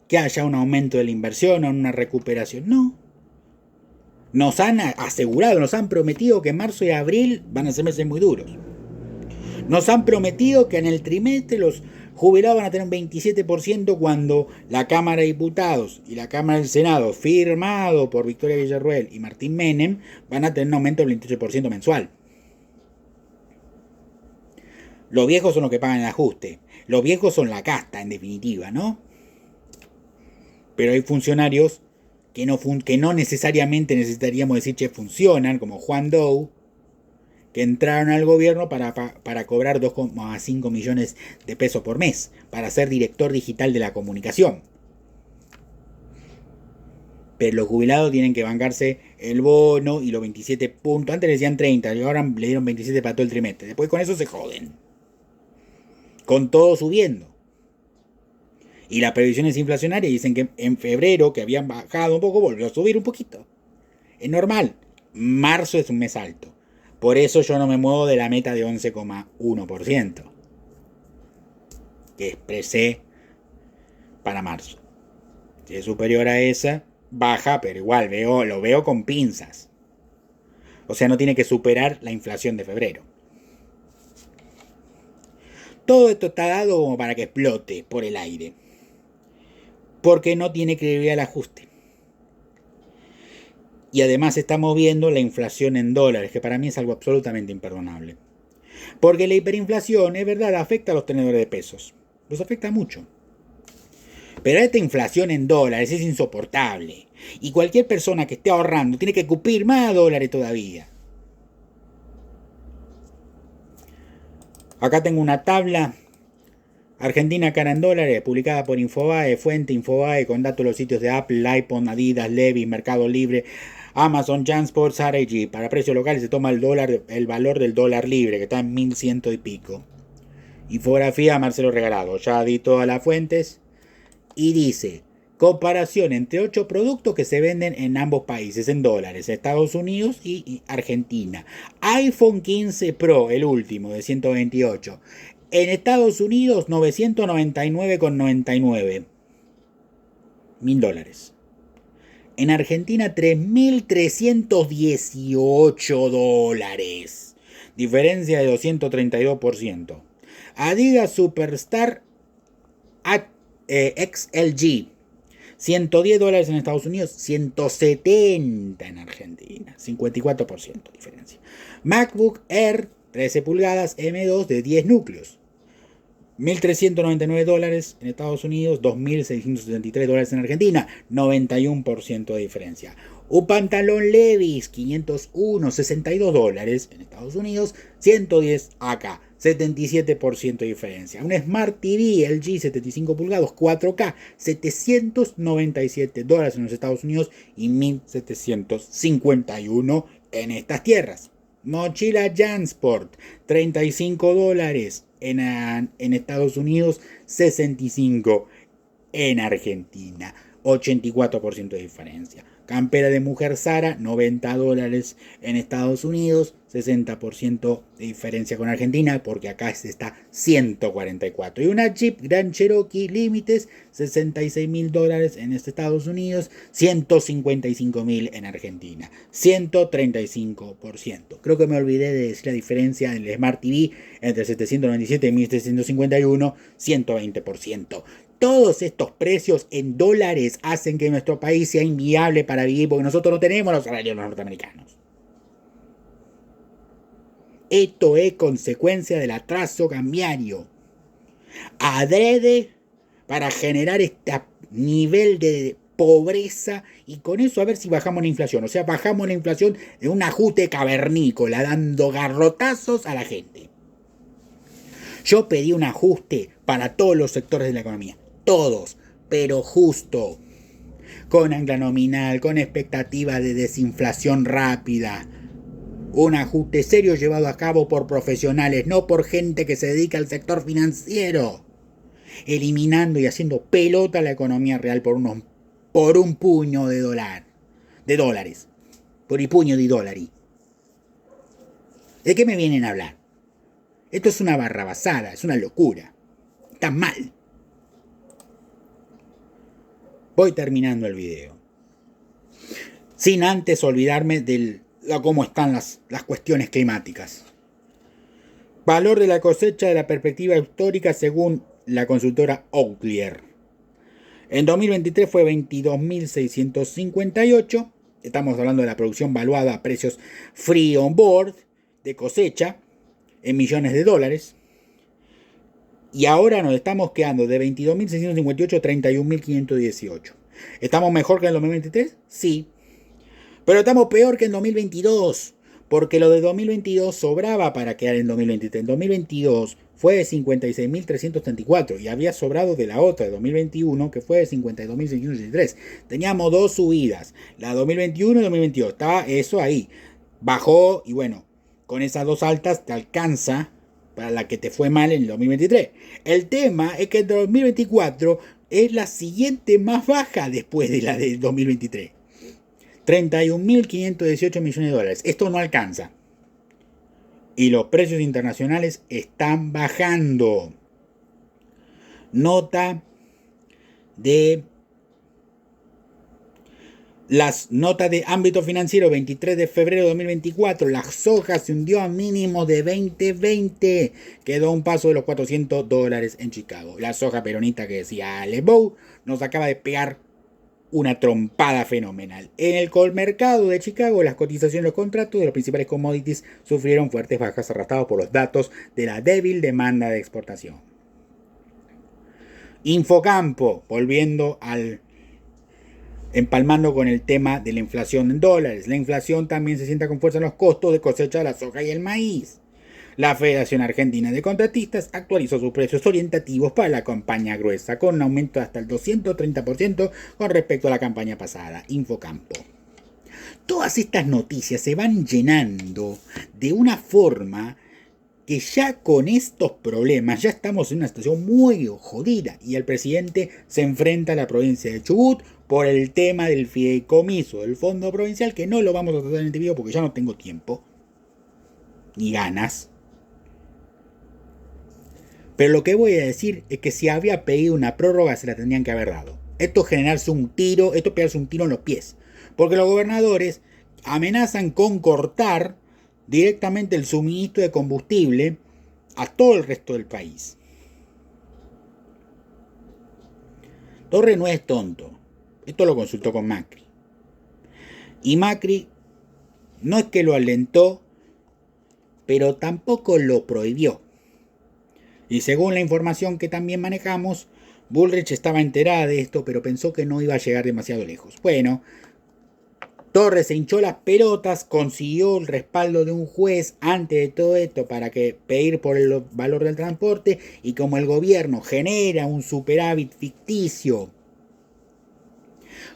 Speaker 1: que haya un aumento de la inversión o una recuperación, no. Nos han asegurado, nos han prometido que marzo y abril van a ser meses muy duros. Nos han prometido que en el trimestre los jubilados van a tener un 27% cuando la Cámara de Diputados y la Cámara del Senado, firmado por Victoria Villarruel y Martín Menem, van a tener un aumento del 28% mensual. Los viejos son los que pagan el ajuste. Los viejos son la casta, en definitiva, ¿no? Pero hay funcionarios que no necesariamente necesitaríamos decir que funcionan, como Juan Doe, que entraron al gobierno para cobrar 2,5 millones de pesos por mes, para ser director digital de la comunicación. Pero los jubilados tienen que bancarse el bono y los 27 puntos. Antes le decían 30, y ahora le dieron 27 para todo el trimestre. Después con eso se joden. Con todo subiendo. Y las previsiones inflacionarias dicen que en febrero, que habían bajado un poco, volvió a subir un poquito. Es normal. Marzo es un mes alto. Por eso yo no me muevo de la meta de 11,1% que expresé para marzo. Si es superior a esa, baja, pero igual lo veo con pinzas. O sea, no tiene que superar la inflación de febrero. Todo esto está dado como para que explote por el aire. Porque no tiene credibilidad el ajuste. Y además estamos viendo la inflación en dólares, que para mí es algo absolutamente imperdonable. Porque la hiperinflación, es verdad, afecta a los tenedores de pesos. Los afecta mucho. Pero esta inflación en dólares es insoportable. Y cualquier persona que esté ahorrando tiene que escupir más dólares todavía. Acá tengo una tabla. Argentina cara en dólares, publicada por Infobae, fuente Infobae, con datos de los sitios de Apple, iPhone, Adidas, Levi's, Mercado Libre, Amazon, Jansport, Saregi. Para precios locales se toma el valor del dólar libre, que está en 1100 y pico. Infografía Marcelo Regalado. Ya di todas las fuentes. Y dice, comparación entre 8 productos que se venden en ambos países, en dólares, Estados Unidos y Argentina. iPhone 15 Pro, el último, de 128. En Estados Unidos, 999,99. $1.000. En Argentina, $3.318. Diferencia de 232%. Adidas Superstar XLG. $110 en Estados Unidos, 170 en Argentina, 54% de diferencia. MacBook Air 13 pulgadas M2 de 10 núcleos, $1.399 en Estados Unidos, $2.673 en Argentina, 91% de diferencia. Un pantalón Levi's 501, $62 en Estados Unidos, 110 acá, 77% de diferencia. Un Smart TV LG 75 pulgadas 4K, $797 en los Estados Unidos y 1.751 en estas tierras. Mochila Jansport, $35 en Estados Unidos, 65 en Argentina, 84% de diferencia. Campera de mujer Zara, $90 en Estados Unidos, 60% de diferencia con Argentina, porque acá está 144. Y una Jeep Grand Cherokee Limited, $66.000 en Estados Unidos, 155.000 en Argentina, 135%. Creo que me olvidé de decir la diferencia en el Smart TV entre 797 y 1.751, 120%. Todos estos precios en dólares hacen que nuestro país sea inviable para vivir, porque nosotros no tenemos los salarios norteamericanos. Esto es consecuencia del atraso cambiario. Adrede para generar este nivel de pobreza y con eso a ver si bajamos la inflación. O sea, bajamos la inflación en un ajuste cavernícola, dando garrotazos a la gente. Yo pedí un ajuste para todos los sectores de la economía. Todos, pero justo, con ancla nominal, con expectativa de desinflación rápida, un ajuste serio llevado a cabo por profesionales, no por gente que se dedica al sector financiero, eliminando y haciendo pelota la economía real por un puño de dólares, por el puño de dólares. ¿De qué me vienen a hablar? Esto es una barrabasada, es una locura, está mal. Voy terminando el video. Sin antes olvidarme de cómo están las cuestiones climáticas. Valor de la cosecha de la perspectiva histórica según la consultora Outlier. En 2023 fue 22.658. Estamos hablando de la producción valuada a precios free on board de cosecha en millones de dólares. Y ahora nos estamos quedando de 22.658 a 31.518. ¿Estamos mejor que en el 2023? Sí. Pero estamos peor que en 2022. Porque lo de 2022 sobraba para quedar en 2023. En 2022 fue de 56.334 y había sobrado de la otra de 2021 que fue de 52.683. Teníamos dos subidas. La 2021 y 2022. Estaba eso ahí. Bajó y bueno, con esas dos altas te alcanza para la que te fue mal en el 2023. El tema es que el 2024 es la siguiente más baja después de la del 2023. 31.518 millones de dólares. Esto no alcanza. Y los precios internacionales están bajando. Nota de las notas de ámbito financiero 23 de febrero de 2024. La soja se hundió a mínimos de 2020. Quedó a un paso de los $400 en Chicago. La soja peronista que decía Lebow nos acaba de pegar una trompada fenomenal. En el Colmercado de Chicago, las cotizaciones de los contratos de los principales commodities sufrieron fuertes bajas arrastrados por los datos de la débil demanda de exportación. Infocampo, empalmando con el tema de la inflación en dólares. La inflación también se sienta con fuerza en los costos de cosecha de la soja y el maíz. La Federación Argentina de Contratistas actualizó sus precios orientativos para la campaña gruesa, con un aumento de hasta el 230% con respecto a la campaña pasada. Infocampo. Todas estas noticias se van llenando de una forma que ya con estos problemas ya estamos en una situación muy jodida y el presidente se enfrenta a la provincia de Chubut por el tema del fideicomiso del fondo provincial, que no lo vamos a tratar en este video porque ya no tengo tiempo ni ganas. Pero lo que voy a decir es que si había pedido una prórroga se la tendrían que haber dado. Esto es pegarse un tiro en los pies, porque los gobernadores amenazan con cortar directamente el suministro de combustible a todo el resto del país. Torre no es tonto. Esto lo consultó con Macri. Y Macri no es que lo alentó, pero tampoco lo prohibió. Y según la información que también manejamos, Bullrich estaba enterada de esto, pero pensó que no iba a llegar demasiado lejos. Bueno, Torres se hinchó las pelotas, consiguió el respaldo de un juez antes de todo esto para que pedir por el valor del transporte, y como el gobierno genera un superávit ficticio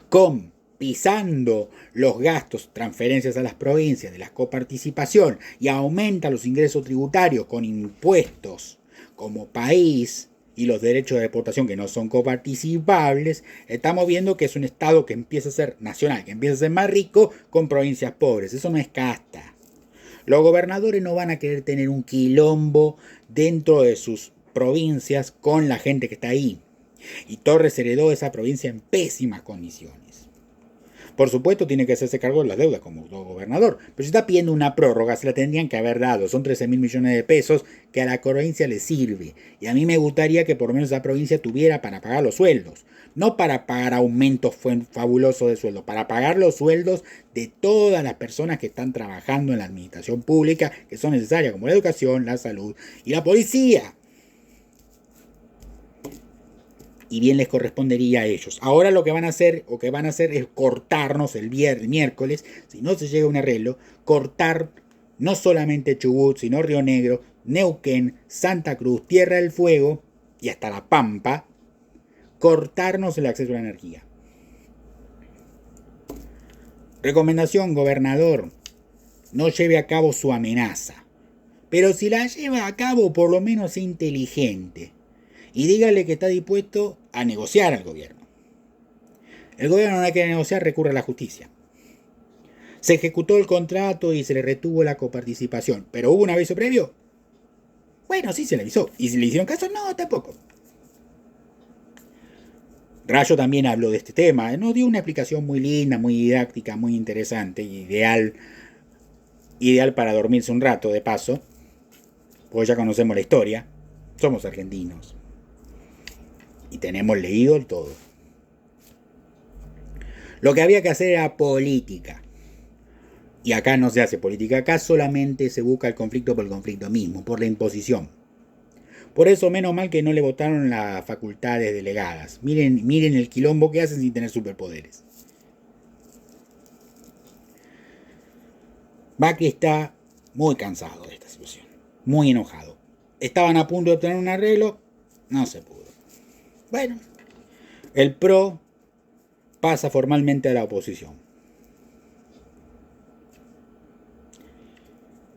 Speaker 1: con pisando los gastos, transferencias a las provincias de la coparticipación, y aumenta los ingresos tributarios con impuestos como país y los derechos de deportación que no son coparticipables, estamos viendo que es un Estado que empieza a ser nacional, que empieza a ser más rico con provincias pobres. Eso no es casta. Los gobernadores no van a querer tener un quilombo dentro de sus provincias con la gente que está ahí. Y Torres heredó esa provincia en pésimas condiciones. Por supuesto, tiene que hacerse cargo de las deudas como gobernador. Pero si está pidiendo una prórroga, se la tendrían que haber dado. Son 13.000 millones de pesos que a la provincia le sirve. Y a mí me gustaría que por lo menos esa provincia tuviera para pagar los sueldos. No para pagar aumentos fabulosos de sueldo, para pagar los sueldos de todas las personas que están trabajando en la administración pública, que son necesarias, como la educación, la salud y la policía. Y bien les correspondería a ellos. Ahora lo que van a hacer es cortarnos el miércoles, si no se llega a un arreglo, cortar no solamente Chubut, sino Río Negro, Neuquén, Santa Cruz, Tierra del Fuego y hasta La Pampa, cortarnos el acceso a la energía. Recomendación, gobernador, no lleve a cabo su amenaza. Pero si la lleva a cabo, por lo menos sea inteligente. Y dígale que está dispuesto a negociar al gobierno. El gobierno no quiere negociar, recurre a la justicia. Se ejecutó el contrato y se le retuvo la coparticipación. ¿Pero hubo un aviso previo? Bueno, sí se le avisó. ¿Y si le hicieron caso? No, tampoco. Rayo también habló de este tema. Nos dio una explicación muy linda, muy didáctica, muy interesante. Ideal para dormirse un rato, de paso. Porque ya conocemos la historia. Somos argentinos. Y tenemos leído el todo. Lo que había que hacer era política. Y acá no se hace política. Acá solamente se busca el conflicto por el conflicto mismo, por la imposición. Por eso menos mal que no le votaron las facultades delegadas. Miren el quilombo que hacen sin tener superpoderes. Macri está muy cansado de esta situación. Muy enojado. Estaban a punto de obtener un arreglo. No se pudo. Bueno, el PRO pasa formalmente a la oposición.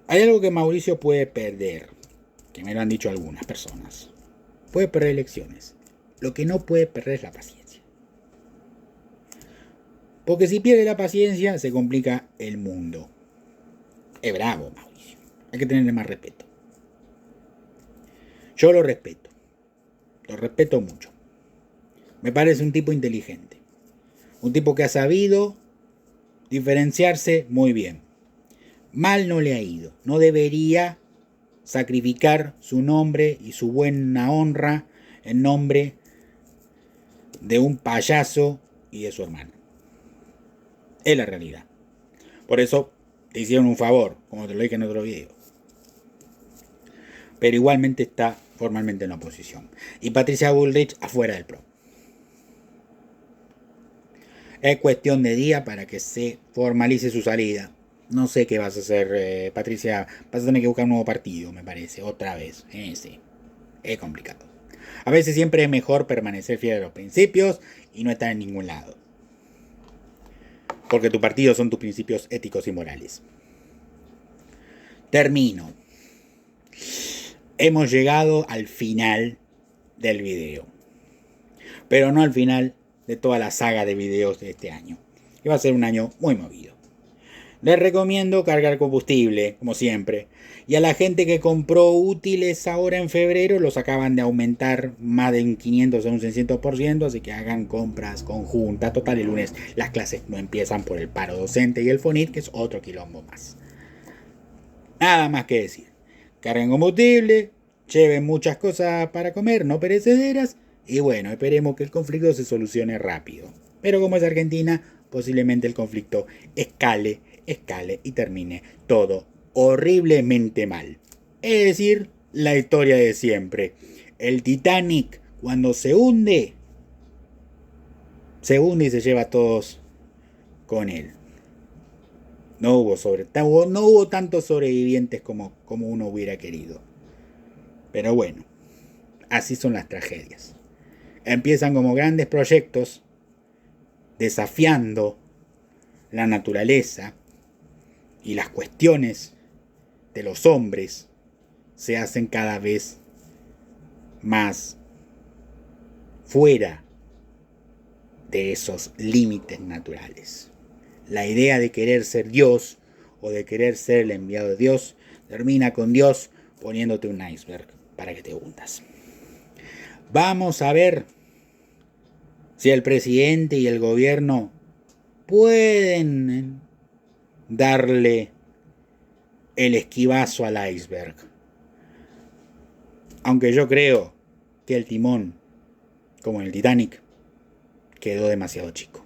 Speaker 1: Hay algo que Mauricio puede perder, que me lo han dicho algunas personas. Puede perder elecciones. Lo que no puede perder es la paciencia. Porque si pierde la paciencia, se complica el mundo. Es bravo, Mauricio. Hay que tenerle más respeto. Yo lo respeto. Lo respeto mucho. Me parece un tipo inteligente. Un tipo que ha sabido diferenciarse muy bien. Mal no le ha ido. No debería sacrificar su nombre y su buena honra en nombre de un payaso y de su hermana. Es la realidad. Por eso te hicieron un favor, como te lo dije en otro video. Pero igualmente está formalmente en la oposición. Y Patricia Bullrich afuera del PRO. Es cuestión de día para que se formalice su salida. No sé qué vas a hacer, Patricia. Vas a tener que buscar un nuevo partido, me parece. Otra vez. Sí. Es complicado. A veces siempre es mejor permanecer fiel a los principios y no estar en ningún lado. Porque tu partido son tus principios éticos y morales. Termino. Hemos llegado al final del video. Pero no al final de toda la saga de videos de este año. Que va a ser un año muy movido. Les recomiendo cargar combustible, como siempre. Y a la gente que compró útiles ahora en febrero, los acaban de aumentar más de un 500 o un 600%, así que hagan compras conjuntas. Total, el lunes las clases no empiezan por el paro docente y el FONIT, que es otro quilombo más. Nada más que decir. Carguen combustible, lleven muchas cosas para comer, no perecederas, y bueno, esperemos que el conflicto se solucione rápido. Pero como es Argentina, posiblemente el conflicto escale y termine todo horriblemente mal. Es decir, la historia de siempre. El Titanic, cuando se hunde y se lleva a todos con él. No hubo tantos sobrevivientes como uno hubiera querido. Pero bueno, así son las tragedias. Empiezan como grandes proyectos desafiando la naturaleza y las cuestiones de los hombres se hacen cada vez más fuera de esos límites naturales. La idea de querer ser Dios o de querer ser el enviado de Dios termina con Dios poniéndote un iceberg para que te hundas. Vamos a ver si el presidente y el gobierno pueden darle el esquivazo al iceberg. Aunque yo creo que el timón, como en el Titanic, quedó demasiado chico.